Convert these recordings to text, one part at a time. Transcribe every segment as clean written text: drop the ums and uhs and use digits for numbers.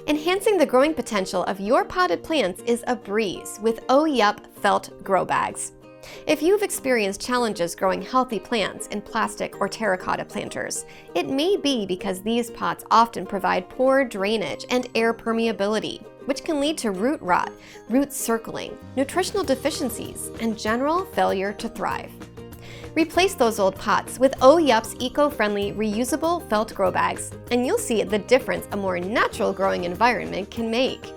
Enhancing the growing potential of your potted plants is a breeze with Oh Yup felt grow bags. If you've experienced challenges growing healthy plants in plastic or terracotta planters, it may be because these pots often provide poor drainage and air permeability, which can lead to root rot, root circling, nutritional deficiencies, and general failure to thrive. Replace those old pots with Oh Yup's eco-friendly reusable felt grow bags, and you'll see the difference a more natural growing environment can make.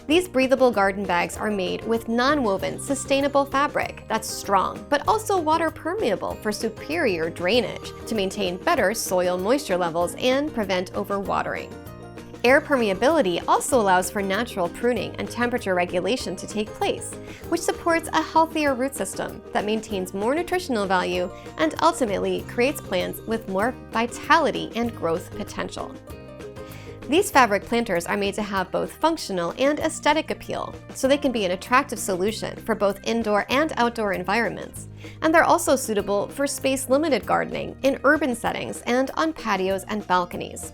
These breathable garden bags are made with non-woven, sustainable fabric that's strong, but also water permeable for superior drainage to maintain better soil moisture levels and prevent overwatering. Air permeability also allows for natural pruning and temperature regulation to take place, which supports a healthier root system that maintains more nutritional value and ultimately creates plants with more vitality and growth potential. These fabric planters are made to have both functional and aesthetic appeal, so they can be an attractive solution for both indoor and outdoor environments. And they're also suitable for space-limited gardening in urban settings and on patios and balconies.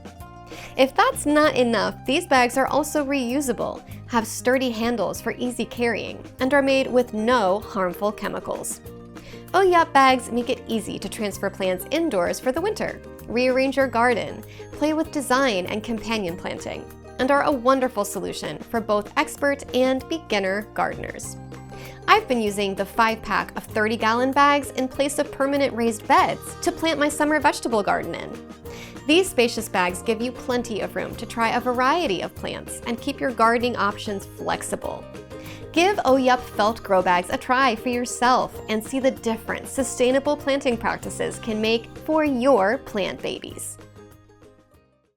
If that's not enough, these bags are also reusable, have sturdy handles for easy carrying, and are made with no harmful chemicals. Oh Yup bags make it easy to transfer plants indoors for the winter, rearrange your garden, play with design and companion planting, and are a wonderful solution for both expert and beginner gardeners. I've been using the 5-pack of 30-gallon bags in place of permanent raised beds to plant my summer vegetable garden in. These spacious bags give you plenty of room to try a variety of plants and keep your gardening options flexible. Give Oh Yup felt grow bags a try for yourself and see the difference sustainable planting practices can make for your plant babies.